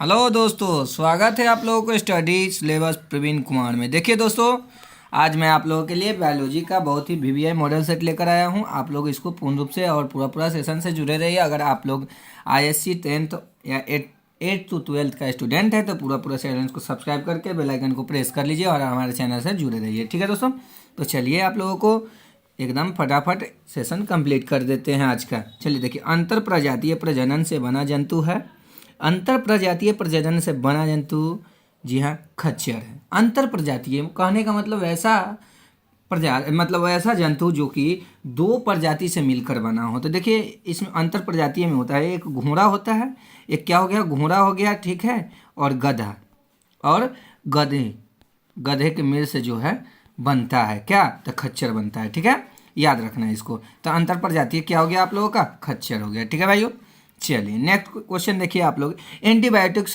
Hello दोस्तों, स्वागत है आप लोगों को स्टडी सिलेबस प्रवीण कुमार में। देखिए दोस्तों, आज मैं आप लोगों के लिए बायोलॉजी का बहुत ही वीवीआई मॉडल सेट लेकर आया हूं। आप लोग इसको पूर्ण रूप से और पूरा सेशन से जुड़े रहिए। अगर आप लोग आईएससी 10th या 8th to 12th का स्टूडेंट है तो पूरा चैनल को सब्सक्राइब करके बेल आइकन को प्रेस कर लीजिए और हमारे चैनल से जुड़े रहिए। ठीक है दोस्तों, तो चलिए आप लोगों को एकदम फटाफट सेशन कंप्लीट कर देते हैं आज का। चलिए देखिए, अंतर प्रजातीय प्रजनन से बना जंतु है। अंतर प्रजातीय प्रजनन से बना जंतु, जी हाँ, खच्चर है। अंतर प्रजातीय कहने का मतलब ऐसा जंतु जो कि दो प्रजाति से मिलकर बना हो। तो देखिए, इसमें अंतर प्रजातीय में होता है, एक घोड़ा होता है, एक क्या हो गया, घोड़ा हो गया, ठीक है, और गधा और गधे के मेल से जो है बनता है क्या, तो खच्चर बनता है। ठीक है, याद रखना है इसको। तो अंतर प्रजातीय क्या हो गया आप लोगों का, खच्चर हो गया। ठीक है भाइयों, चलिए नेक्स्ट क्वेश्चन देखिए आप लोग। एंटीबायोटिक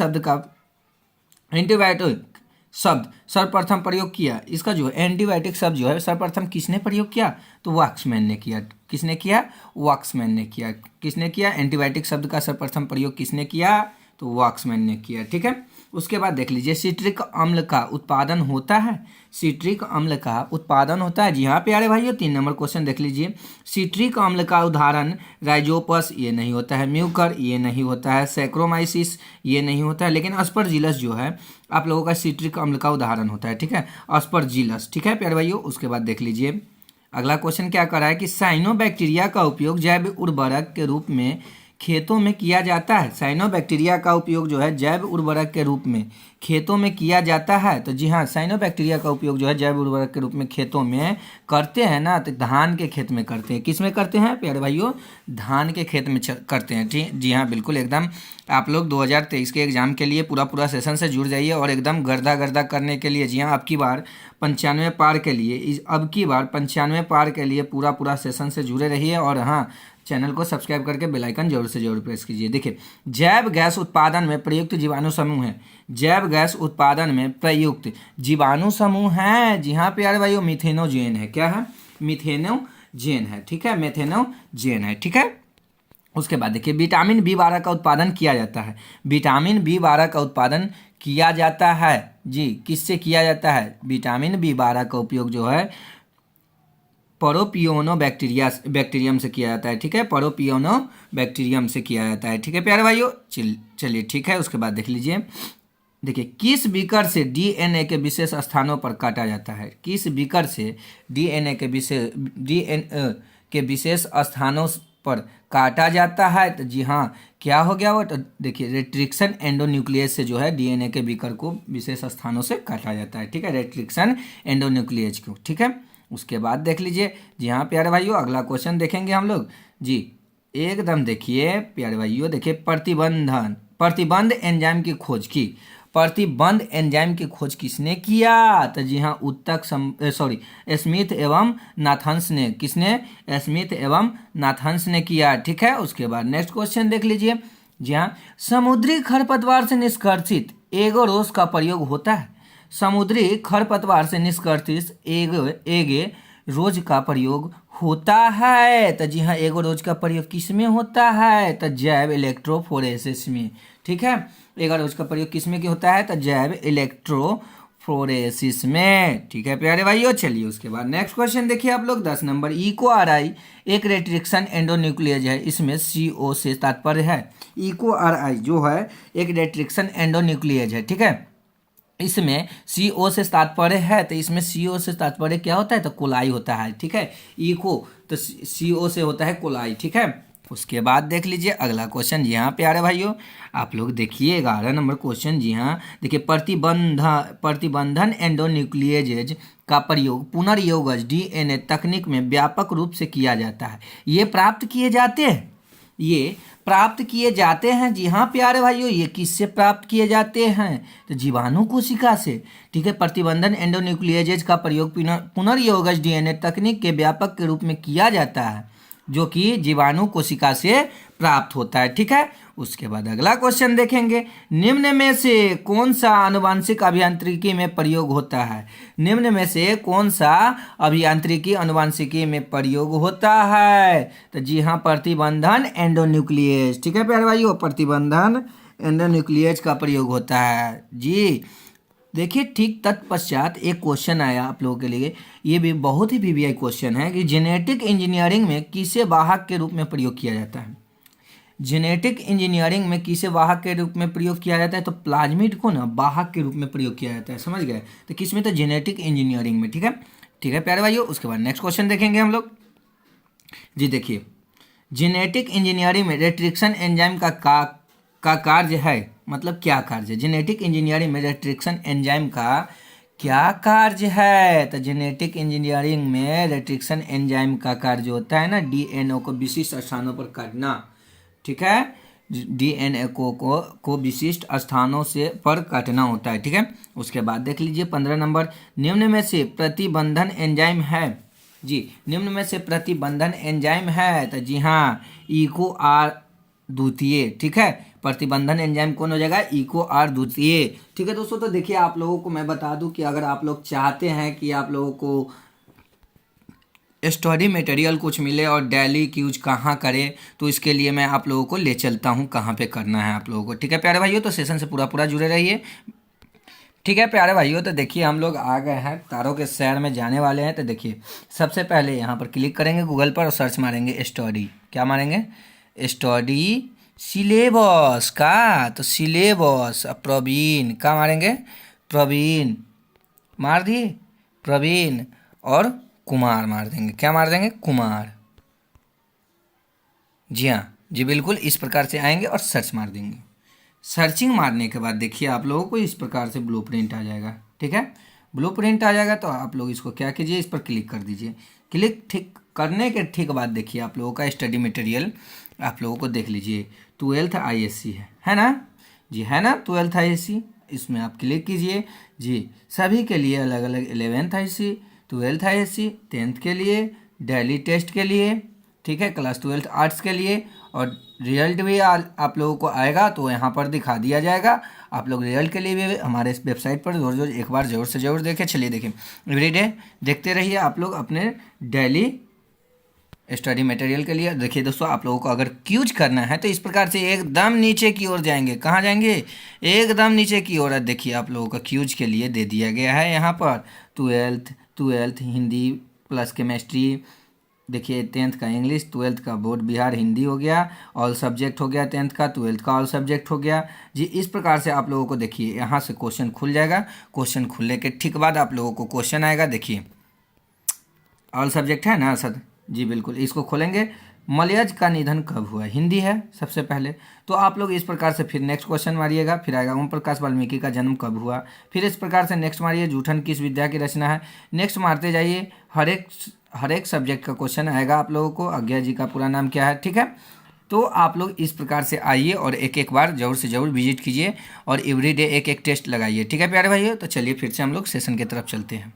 शब्द सर्वप्रथम प्रयोग किया, इसका जो एंटीबायोटिक शब्द जो है सर्वप्रथम किसने प्रयोग किया, तो वॉक्समैन ने किया। किसने किया, वॉक्समैन ने किया। किसने किया, एंटीबायोटिक शब्द का सर्वप्रथम प्रयोग किसने किया, तो वॉक्समैन ने किया। ठीक है, उसके बाद देख लीजिए, सिट्रिक अम्ल का उत्पादन होता है। सिट्रिक अम्ल का उत्पादन होता है, जी हाँ प्यारे भाइयों। 3 नंबर क्वेश्चन देख लीजिए। सिट्रिक अम्ल का उदाहरण राइजोपस, ये नहीं होता है। म्यूकर, ये नहीं होता है। सैक्रोमाइसिस, ये नहीं होता है। लेकिन अस्परजिलस जो है आप लोगों का सिट्रिक अम्ल का उदाहरण होता है। ठीक है, अस्परजिलस। ठीक है प्यारे भाइयों, उसके बाद देख लीजिए अगला क्वेश्चन क्या कर रहा है कि साइनोबैक्टीरिया का उपयोग जैव उर्वरक के रूप में खेतों में किया जाता है। साइनोबैक्टीरिया का उपयोग जो है जैव उर्वरक के रूप में खेतों में किया जाता है। तो जी हाँ, साइनोबैक्टीरिया का उपयोग जो है जैव उर्वरक के रूप में खेतों में करते हैं ना, तो धान के खेत में करते हैं। किस में करते हैं प्यारे भाइयों, धान के खेत में करते हैं। ठीक, जी हाँ बिल्कुल, एकदम आप लोग 2023 के एग्जाम के लिए पूरा सेशन से जुड़ जाइए और एकदम गर्दा करने के लिए, जी हाँ, अब की बार 95 पार के लिए, अब की बार 95 पार के लिए पूरा सेशन से जुड़े रहिए। और हाँ, चैनल को सब्सक्राइब करके बेल आइकन जरूर से जरूर प्रेस कीजिए। देखिए, जैव गैस उत्पादन में प्रयुक्त जीवाणु समूह है। जैव गैस उत्पादन में प्रयुक्त जीवाणु समूह है, जी हाँ प्यारे भाइयों, मिथेनोजेन है। क्या है, मिथेनोजेन है। ठीक है, मिथेनोजेन है। ठीक है, उसके बाद देखिए, विटामिन B12 का उत्पादन किया जाता है। विटामिन B12 का उत्पादन किया जाता है, जी, किससे किया जाता है, विटामिन B12 का उपयोग जो है परोपियोनो बैक्टीरियम से किया जाता है। ठीक है, परोपियोनो बैक्टीरियम से किया जाता है। ठीक है प्यारे भाइयों, चलिए ठीक है। उसके बाद देख लीजिए, देखिए, किस बीकर से डीएनए के विशेष स्थानों पर काटा जाता है। किस बीकर से डीएनए के विशेष स्थानों पर काटा जाता है, तो जी हाँ, क्या हो गया वो, तो देखिए, रेट्रिक्शन एंडोन्यूक्लियस से जो है डीएनए के बीकर को विशेष स्थानों से काटा जाता है। ठीक है, रेट्रिक्शन एंडोन्यूक्लियस को। ठीक है, उसके बाद देख लीजिए, जी हाँ प्यारे भाइयों, अगला क्वेश्चन देखेंगे हम लोग। जी एकदम देखिए प्यारे भाइयों, देखिए, प्रतिबंध एंजाइम की खोज की। प्रतिबंध एंजाइम की खोज किसने किया, तो जी हाँ, स्मिथ एवं नाथन्स ने। किसने, स्मिथ एवं नाथन्स ने किया। ठीक है, उसके बाद नेक्स्ट क्वेश्चन देख लीजिए, जी हाँ, समुद्री खरपतवार से निष्कर्षित एगोरोस का प्रयोग होता है। समुद्री खरपतवार से निष्कर्षित एगे रोज का प्रयोग होता है, तो जी हाँ, एगोरोज का प्रयोग किस में होता है, तो जैव इलेक्ट्रोफोरेसिस में। ठीक है, एगोरोज का प्रयोग किस में होता है, तो जैव इलेक्ट्रोफोरेसिस में। ठीक है प्यारे भाइयों, चलिए उसके बाद नेक्स्ट क्वेश्चन देखिए आप लोग, 10 नंबर। इको-आरआई एक रेट्रिक्शन एंडोन्यूक्लियस है, इसमें CO से तात्पर्य है। इको-आरआई जो है एक रेट्रिक्शन एंडोन्यूक्लियस है। ठीक है, इसमें CO से तात्पर्य है, तो इसमें CO से तात्पर्य क्या होता है, तो कोलाई होता है। ठीक है, इको तो CO से होता है कोलाई। ठीक है, उसके बाद देख लीजिए अगला क्वेश्चन, जी हाँ प्यारे भाइयों, आप लोग देखिए 11 नंबर क्वेश्चन। जी हाँ, देखिए, प्रतिबंधन एंडोन्यूक्लियेज का प्रयोग पुनर्योगज डीएनए तकनीक में व्यापक रूप से किया जाता है। ये प्राप्त किए जाते हैं, जी हाँ प्यारे भाइयों, ये किससे प्राप्त किए जाते हैं, तो जीवाणु कोशिका से। ठीक है, प्रतिबंधन एंडोन्यूक्लियेज का प्रयोग पुनर्योगज डीएनए तकनीक के व्यापक के रूप में किया जाता है, जो कि जीवाणु कोशिका से प्राप्त होता है। ठीक है, उसके बाद अगला क्वेश्चन देखेंगे, निम्न में से कौन सा आनुवांशिक अभियांत्रिकी में प्रयोग होता है। निम्न में से कौन सा अभियांत्रिकी आनुवांशिकी में प्रयोग होता है, तो जी हाँ, प्रतिबंधन एंडोन्यूक्लियस। ठीक है प्यारे भाइयों, प्रतिबंधन एंडोन्यूक्लियस का प्रयोग होता है जी। देखिए ठीक तत्पश्चात एक क्वेश्चन आया आप लोगों के लिए, ये भी बहुत ही वीवीआई क्वेश्चन है कि जेनेटिक इंजीनियरिंग में किसे वाहक के रूप में प्रयोग किया जाता है। जेनेटिक इंजीनियरिंग में किसे वाहक के रूप में प्रयोग किया जाता है, तो प्लाज्मिड को ना वाहक के रूप में प्रयोग किया जाता है, समझ गए। तो किस में, तो जेनेटिक इंजीनियरिंग में, ठीक है। ठीक है प्यारे भाइयों, उसके बाद नेक्स्ट क्वेश्चन देखेंगे हम लोग जी। देखिए जेनेटिक इंजीनियरिंग में रेस्ट्रिक्शन एंजाइम का कार्य है, मतलब क्या कार्य है। जेनेटिक इंजीनियरिंग में रेस्ट्रिक्शन एंजाइम का क्या कार्य है, तो जेनेटिक इंजीनियरिंग में रेस्ट्रिक्शन एंजाइम का कार्य होता है ना डीएनए को विशिष्ट स्थानों पर काटना, ठीक है। डीएनए को विशिष्ट स्थानों से पर काटना होता है, ठीक है। उसके बाद देख लीजिए 15 नंबर, निम्न में से प्रतिबंधन एंजाइम है जी। निम्न में से प्रतिबंधन एंजाइम है, तो जी हाँ इको आर द्वितीय, ठीक है। प्रतिबंधन एंजाइम कौन हो जाएगा, इको आर द्वितीय, ठीक है दोस्तों। तो देखिए आप लोगों को मैं बता दूं कि अगर आप लोग चाहते हैं कि आप लोगों को स्टडी मटेरियल कुछ मिले और डेली यूज कहाँ करें, तो इसके लिए मैं आप लोगों को ले चलता हूँ कहाँ पे करना है आप लोगों को, ठीक है प्यारे भाइयों। तो सेशन से पूरा जुड़े रहिए, ठीक है प्यारे भाइयों। तो देखिए हम लोग आ गए हैं तारों के शहर में जाने वाले हैं। तो देखिए सबसे पहले यहाँ पर क्लिक करेंगे गूगल पर और सर्च मारेंगे स्टडी, क्या मारेंगे, स्टडी सिलेबस का, तो सिलेबस प्रवीण का मारेंगे, प्रवीण मार दिए, प्रवीण और कुमार मार देंगे, क्या मार देंगे, कुमार। जी हाँ जी बिल्कुल, इस प्रकार से आएंगे और सर्च मार देंगे। सर्चिंग मारने के बाद देखिए आप लोगों को इस प्रकार से ब्लूप्रिंट आ जाएगा, ठीक है। ब्लूप्रिंट आ जाएगा तो आप लोग इसको क्या कीजिए, इस पर क्लिक कर दीजिए। क्लिक ठीक करने के ठीक बाद देखिए आप लोगों का स्टडी मटेरियल आप लोगों को देख लीजिए 12th ISC है ना जी, है ना 12th ISC, इसमें आप क्लिक कीजिए जी। सभी के लिए अलग अलग 11th ISC, 12th ISC, 10th के लिए, डेली टेस्ट के लिए, ठीक है, क्लास 12th आर्ट्स के लिए, और रिजल्ट भी आप लोगों को आएगा तो यहाँ पर दिखा दिया जाएगा। आप लोग रिजल्ट के लिए भी हमारे इस वेबसाइट पर रोज एक बार ज़रूर से ज़रूर देखें। चलिए देखें, एवरीडे देखते रहिए आप लोग अपने डेली स्टडी मटेरियल के लिए। देखिए दोस्तों आप लोगों को अगर क्यूज करना है तो इस प्रकार से एकदम नीचे की ओर जाएंगे, कहाँ जाएंगे, एकदम नीचे की ओर। देखिए आप लोगों का क्यूज के लिए दे दिया गया है यहाँ पर 12th हिंदी प्लस केमिस्ट्री, देखिए 10th का इंग्लिश, 12th का बोर्ड बिहार हिंदी हो गया, ऑल सब्जेक्ट हो गया 10th का, 12th का ऑल सब्जेक्ट हो गया जी। इस प्रकार से आप लोगों को देखिए यहाँ से क्वेश्चन खुल जाएगा। क्वेश्चन खुलने के ठीक बाद आप लोगों को क्वेश्चन आएगा, देखिए ऑल सब्जेक्ट है ना सर जी बिल्कुल, इसको खोलेंगे। मलयज का निधन कब हुआ, हिंदी है सबसे पहले। तो आप लोग इस प्रकार से फिर नेक्स्ट क्वेश्चन मारिएगा, फिर आएगा ओम प्रकाश वाल्मीकि का जन्म कब हुआ, फिर इस प्रकार से नेक्स्ट मारिए जूठन किस विद्या की रचना है। नेक्स्ट मारते जाइए, हर एक सब्जेक्ट का क्वेश्चन आएगा आप लोगों को। आज्ञा जी का पूरा नाम क्या है, ठीक है। तो आप लोग इस प्रकार से आइए और एक एक बार ज़रूर से ज़रूर विजिट कीजिए और एवरीडे एक एक टेस्ट लगाइए, ठीक है प्यारे भाइयों। तो चलिए फिर से हम लोग सेशन की तरफ चलते हैं।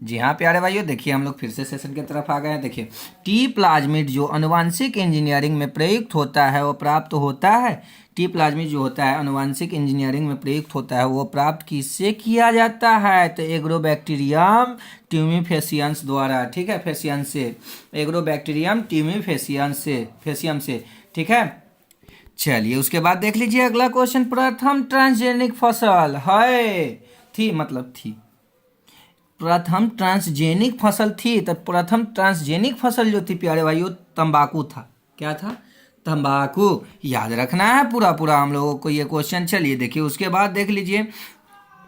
जी हाँ प्यारे भाइयों, देखिए हम लोग फिर से सेशन की तरफ आ गए हैं। देखिए टी प्लाज्मिड जो आनुवांशिक इंजीनियरिंग में प्रयुक्त होता है वो प्राप्त होता है, टी प्लाज्मिड जो होता है आनुवांशिक इंजीनियरिंग में प्रयुक्त होता है वो प्राप्त किससे किया जाता है, तो एग्रोबैक्टीरियम ट्यूमीफेसियंस द्वारा, ठीक है, फेसियंस से, एग्रोबैक्टीरियम फेसियम से, ठीक है। चलिए उसके बाद देख लीजिए अगला क्वेश्चन, प्रथम ट्रांसजेनिक फसल है थी, मतलब थी, प्रथम ट्रांसजेनिक फसल थी। तो प्रथम ट्रांसजेनिक फसल जो थी प्यारे भाइयों तंबाकू था, क्या था, तंबाकू। याद रखना है पूरा हम लोगों को ये क्वेश्चन। चलिए देखिए उसके बाद देख लीजिए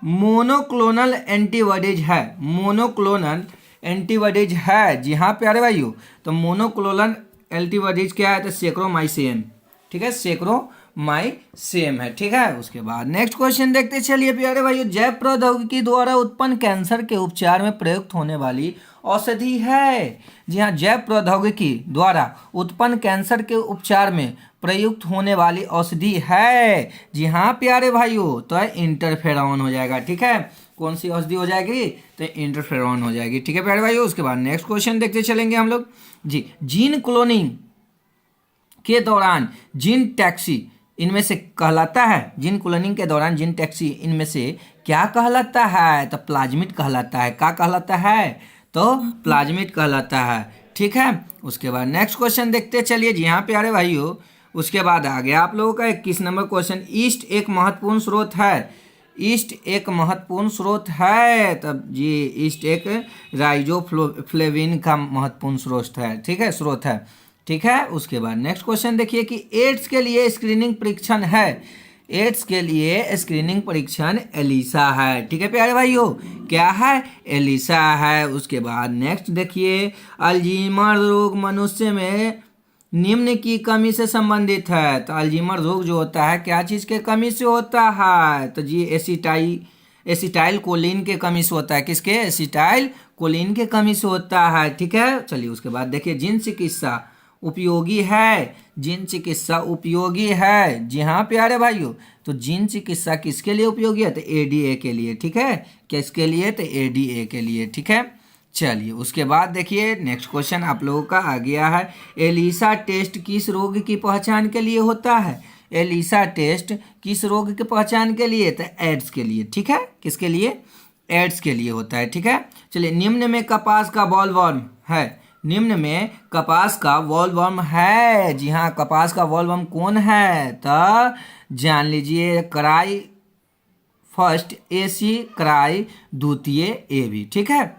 मोनोक्लोनल एंटीबॉडीज है, मोनोक्लोनल एंटीबॉडीज है जी हाँ प्यारे भाइयों। तो मोनोक्लोनल एंटीबॉडीज क्या है, तो सेक्रोमाइसिन, ठीक है, सेक्रोमाइसिन है, ठीक है। उसके बाद नेक्स्ट क्वेश्चन देखते चलिए प्यारे भाइयों, जैव प्रौद्योगिकी द्वारा उत्पन्न कैंसर के उपचार में प्रयुक्त होने वाली औषधि है। जी हाँ, जैव प्रौद्योगिकी द्वारा उत्पन्न कैंसर के उपचार में प्रयुक्त होने वाली औषधि है, जी हाँ प्यारे भाइयों। तो इंटरफेरॉन हो जाएगा, ठीक है। कौन सी औषधि हो जाएगी, तो इंटरफेरॉन हो जाएगी, ठीक है प्यारे भाइयों। उसके बाद नेक्स्ट क्वेश्चन देखते चलेंगे हम लोग जी, जीन क्लोनिंग के दौरान जीन टैक्सी इनमें से कहलाता है, जीन क्लोनिंग के दौरान जीन टैक्सी इनमें से क्या कहलाता है, तो प्लाज्मिड कहलाता है। क्या कहलाता है, तो प्लाज्मिड कहलाता है, ठीक है। उसके बाद नेक्स्ट क्वेश्चन देखते चलिए जी हाँ प्यारे भाइयों, उसके बाद आ गया आप लोगों का 21 नंबर क्वेश्चन, ईस्ट एक महत्वपूर्ण स्रोत है, ईस्ट एक महत्वपूर्ण स्रोत है, तब जी ईस्ट एक राइजोफ्लेविन का महत्वपूर्ण स्रोत है, ठीक है, स्रोत है, ठीक है। उसके बाद नेक्स्ट क्वेश्चन देखिए कि एड्स के लिए स्क्रीनिंग परीक्षण है, एड्स के लिए स्क्रीनिंग परीक्षण एलिसा है, ठीक है प्यारे भाइयों, क्या है, एलिसा है। उसके बाद नेक्स्ट देखिए, अल्जीमर रोग मनुष्य में निम्न की कमी से संबंधित है, तो अल्जीमर रोग जो होता है क्या चीज़ के कमी से होता है, तो जी एसिटाइल कोलिन के कमी से होता है, किसके, एसिटाइल कोलिन के कमी से होता है, ठीक है। चलिए उसके बाद देखिए, जिन चिकित्सा उपयोगी है, जिन चिकित्सा उपयोगी है, जी हाँ प्यारे भाइयों, तो जिन चिकित्सा किसके लिए उपयोगी है, तो एडीए के लिए, ठीक है, किसके लिए, तो एडीए के लिए, ठीक है। चलिए उसके बाद देखिए नेक्स्ट क्वेश्चन आप लोगों का आ गया है, एलिसा टेस्ट किस रोग की पहचान के लिए होता है, एलिसा टेस्ट किस रोग की पहचान के लिए, तो एड्स के लिए, ठीक है, किसके लिए, एड्स के लिए होता है, ठीक है। चलिए, निम्न में कपास का बॉलवर्म है, निम्न में कपास का बॉलवर्म है, जी हाँ, कपास का बॉलवर्म कौन है, तो जान लीजिए, cry first A C, cry द्वितीय ए बी, ठीक है।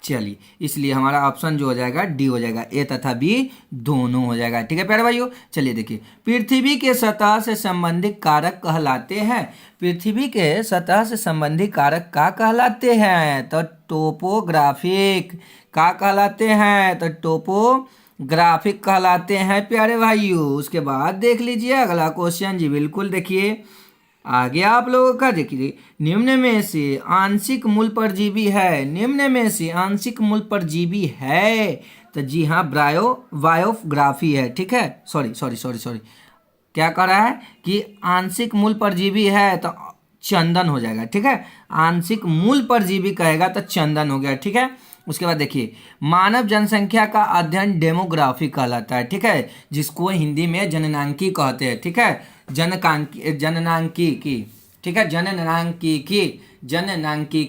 चलिए, इसलिए हमारा ऑप्शन जो हो जाएगा डी हो जाएगा, ए तथा बी दोनों हो जाएगा, ठीक है प्यारे भाइयों। चलिए देखिए, पृथ्वी के सतह से संबंधित कारक कहलाते हैं, पृथ्वी के सतह से संबंधित कारक का कहलाते हैं, तो टोपोग्राफिक का कहलाते हैं, तो टोपोग्राफिक कहलाते हैं प्यारे भाइयों। उसके बाद देख लीजिए अगला क्वेश्चन, जी बिल्कुल देखिए आ गया आप लोगों का, देखिए, निम्न में से आंशिक मूल परजीवी है, निम्न में से आंशिक मूल परजीवी है, तो जी हाँ बायोग्राफी है, ठीक है, सॉरी क्या कह रहा है कि आंशिक मूल परजीवी है, तो चंदन हो जाएगा, ठीक है, आंशिक मूल परजीवी कहेगा तो चंदन हो गया, ठीक है। उसके बाद देखिए, मानव जनसंख्या का अध्ययन डेमोग्राफी कहलाता है, ठीक है, जिसको हिंदी में जननांकी कहते हैं, ठीक है, जननांकी, ठीक है, जननांकी,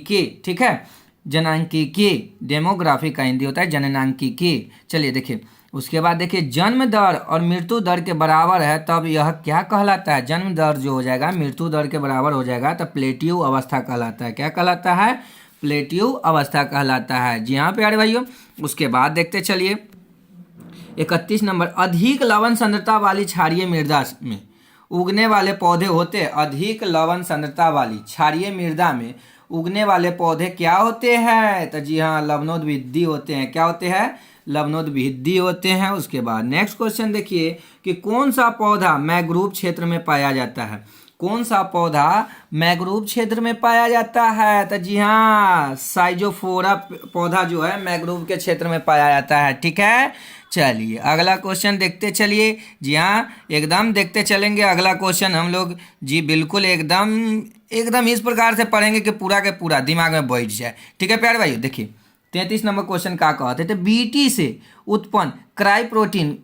ठीक है, जनांकीकी, डेमोग्राफी का हिंदी होता है जननांकीकी। चलिए देखिए, उसके बाद देखिए, जन्म दर और मृत्यु दर के बराबर है, तब यह क्या कहलाता है, जन्म दर जो हो जाएगा मृत्यु दर के बराबर हो जाएगा, तो प्लेटिव अवस्था कहलाता है, क्या कहलाता है, प्लेटिव अवस्था कहलाता है, जी हाँ प्यारे भाइयों। उसके बाद देखते चलिए 31 नंबर, अधिक लवण सांद्रता वाली क्षारीय मृदा में उगने वाले पौधे होते हैं, अधिक लवण सांद्रता वाली क्षारीय मृदा में उगने वाले पौधे क्या होते हैं, तो जी हाँ लवणोद्भिदी होते हैं, क्या होते हैं, लवणोद्भिदी होते हैं। उसके बाद नेक्स्ट क्वेश्चन देखिए कि कौन सा पौधा मैंग्रोव क्षेत्र में पाया जाता है, कौन सा पौधा मैंग्रोव क्षेत्र में पाया जाता है, तो जी हाँ साइजोफोरा पौधा जो है मैंग्रोव के क्षेत्र में पाया जाता है, ठीक है। चलिए अगला क्वेश्चन देखते चलिए, जी हाँ एकदम देखते चलेंगे अगला क्वेश्चन हम लोग, जी बिल्कुल एकदम इस प्रकार से पढ़ेंगे कि पूरा के पूरा दिमाग में बैठ जाए, ठीक है प्यारे भाइयों। देखिए 33 नंबर क्वेश्चन क्या कहते थे, बीटी से उत्पन्न क्राई प्रोटीन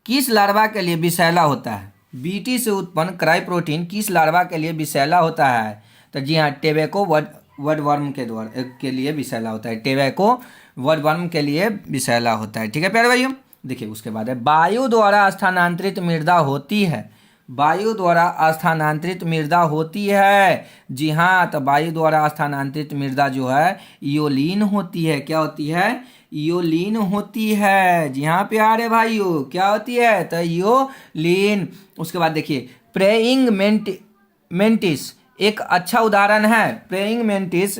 किस लार्वा के लिए विषैला होता है, बीटी से उत्पन्न क्राई प्रोटीन किस लार्वा के लिए विषैला होता है, तो जी हाँ टेबैको वुडवर्म के लिए विषैला होता है, टेबैको वुडवर्म के लिए विषैला होता है, ठीक है प्यारे भाइयों। देखिए उसके बाद है, वायु द्वारा स्थानांतरित मृदा होती है, वायु द्वारा स्थानांतरित मृदा होती है, जी हाँ तो वायु द्वारा स्थानांतरित मृदा जो है इयोलीन होती है, क्या होती है, इयोलीन होती है, जी हाँ प्यारे भाइयों क्या होती है, तो इयोलीन। उसके बाद देखिए, प्रेइंग मेंटिस एक अच्छा उदाहरण है, प्रेइंग मेंटिस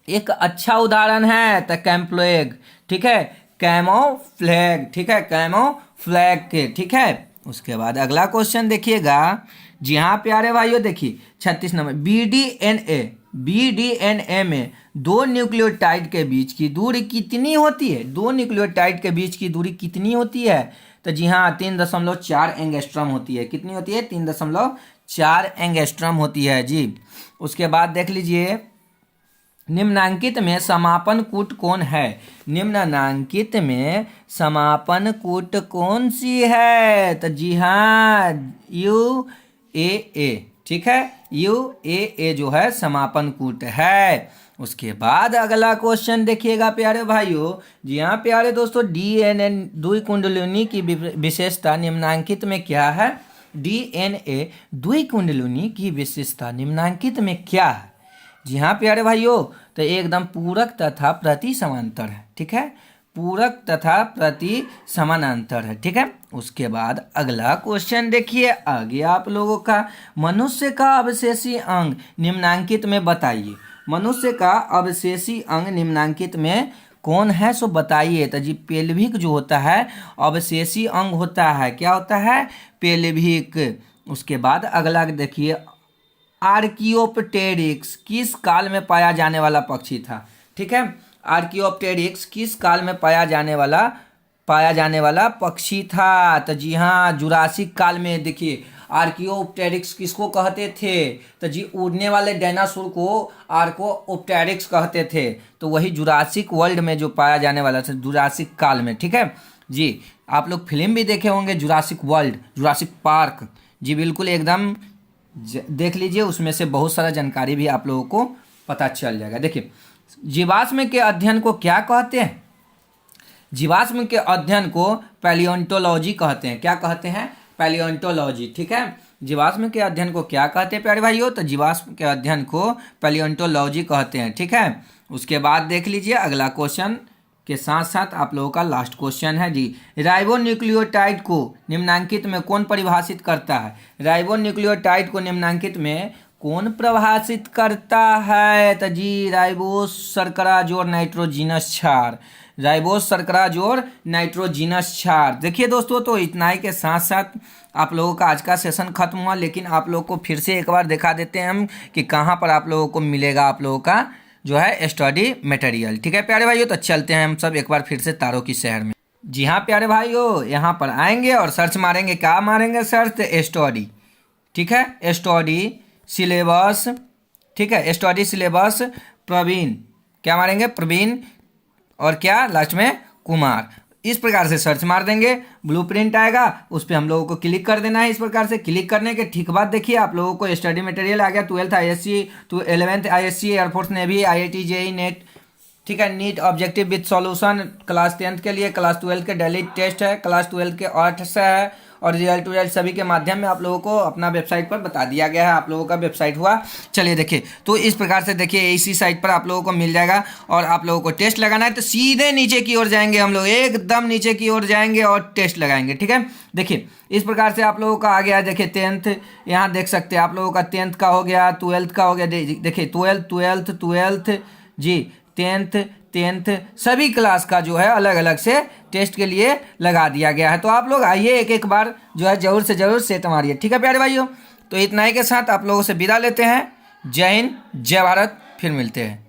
एक अच्छा उदाहरण है, तो कैम्प्लोएग, ठीक है, कैमोफ्लैग, ठीक है, कैमोफ्लैग के, ठीक है। उसके बाद अगला क्वेश्चन देखिएगा, जी हाँ प्यारे भाइयों देखिए 36 नंबर, बीडीएनए में दो न्यूक्लियोटाइड के बीच की दूरी कितनी होती है, दो न्यूक्लियोटाइड के बीच की दूरी कितनी होती है, तो जी हाँ 3.4 एंगस्ट्रॉम होती है, कितनी होती है, 3.4 एंगस्ट्रॉम होती है जी। उसके बाद देख लीजिए, निम्नांकित में समापन कूट कौन है, निम्नांकित में समापन कूट कौन सी है, तो जी हाँ UAA, ठीक है, UAA जो है समापन कूट है। उसके बाद अगला क्वेश्चन देखिएगा प्यारे भाइयों। जी हाँ प्यारे दोस्तों, DNA द्विकुंडलिनी की विशेषता निम्नांकित में क्या है? DNA द्विकुंडलिनी की विशेषता निम्नांकित में क्या है? जी हाँ प्यारे भाइयों, तो एकदम पूरक तथा प्रति समांतर है। ठीक है, पूरक तथा प्रति समानांतर है। ठीक है, उसके बाद अगला क्वेश्चन देखिए आगे आप लोगों का, मनुष्य का अवशेषी अंग निम्नांकित में बताइए। मनुष्य का अवशेषी अंग निम्नांकित में कौन है, सो बताइए। तो जी पेल्विक जो होता है अवशेषी अंग होता है, क्या होता है? पेल्विक। उसके बाद अगला देखिए, आर्कियोप्टेरिक्स किस काल में पाया जाने वाला पक्षी था? ठीक है, आर्कियोप्टेरिक्स किस काल में पाया जाने वाला पक्षी था? तो जी हाँ, जुरासिक काल में। देखिए आर्कियोप्टेरिक्स किसको कहते थे? तो जी उड़ने वाले डायनासोर को आर्कियोप्टेरिक्स कहते थे। तो वही जुरासिक वर्ल्ड में जो पाया जाने वाला था, जुरासिक काल में। ठीक है जी, आप लोग फिल्म भी देखे होंगे जुरासिक वर्ल्ड, जुरासिक पार्क। जी बिल्कुल, एकदम देख लीजिए, उसमें से बहुत सारा जानकारी भी आप लोगों को पता चल जाएगा। देखिए जीवाश्म के अध्ययन को क्या कहते हैं? जीवाश्म के अध्ययन को पैलियोंटोलॉजी कहते हैं। क्या कहते हैं? पैलियोंटोलॉजी। ठीक है, जीवाश्म के अध्ययन को क्या कहते हैं प्यारे भाइयों? तो जीवाश्म के अध्ययन को पैलियोंटोलॉजी कहते हैं। ठीक है, उसके बाद देख लीजिए अगला क्वेश्चन के साथ साथ आप लोगों का लास्ट क्वेश्चन है जी, राइबोन्यूक्लियोटाइड को निम्नांकित में कौन परिभाषित करता है? राइबोन्यूक्लियोटाइड को निम्नांकित में कौन परिभाषित करता है? तो जी राइबोस शर्करा जोड़ नाइट्रोजीनस क्षार, राइबोस शर्करा जोड़ नाइट्रोजीनस क्षार। देखिए दोस्तों, तो इतना ही के साथ साथ आप लोगों का आज का सेशन खत्म हुआ, लेकिन आप लोगों को फिर से एक बार दिखा देते हैं हम कि कहाँ पर आप लोगों को मिलेगा आप लोगों का जो है स्टडी मटेरियल। ठीक है प्यारे भाइयों, तो चलते हैं हम सब एक बार फिर से तारों की शहर में। जी हाँ प्यारे भाइयों, यहाँ पर आएंगे और सर्च मारेंगे। क्या मारेंगे? Search study. ठीक है, स्टडी सिलेबस। ठीक है, स्टडी सिलेबस प्रवीण। क्या मारेंगे? प्रवीण, और क्या लास्ट में? कुमार। इस प्रकार से सर्च मार देंगे, ब्लूप्रिंट आएगा, उस पर हम लोगों को क्लिक कर देना है। इस प्रकार से क्लिक करने के ठीक बाद देखिए आप लोगों को स्टडी मटेरियल आ गया। 12th ISC तो 11th ISC, air force navy, IIT JEE NET. ठीक है, NEET objective with solution class 10th के लिए, क्लास 12th के डेली टेस्ट है, क्लास 12th के 8 से है, और रिजल्ट टू रिजल्ट सभी के माध्यम में आप लोगों को अपना वेबसाइट पर बता दिया गया है। आप लोगों का वेबसाइट हुआ। चलिए देखिए, तो इस प्रकार से देखिए इसी साइट पर आप लोगों को मिल जाएगा। और आप लोगों को टेस्ट लगाना है तो सीधे नीचे की ओर जाएंगे, हम लोग एकदम नीचे की ओर जाएंगे और टेस्ट लगाएंगे। ठीक है, देखिए इस प्रकार से आप लोगों का आ गया। देखिए 10th यहाँ देख सकते हैं आप लोगों का 10th का हो गया, 12th का हो गया। देखिए 12th जी, 10th सभी क्लास का जो है अलग अलग से टेस्ट के लिए लगा दिया गया है। तो आप लोग आइए एक एक बार जो है जरूर से जरूर सेट मारिए। ठीक है प्यारे भाइयों, तो इतना ही के साथ आप लोगों से विदा लेते हैं। जय हिंद, जय भारत, फिर मिलते हैं।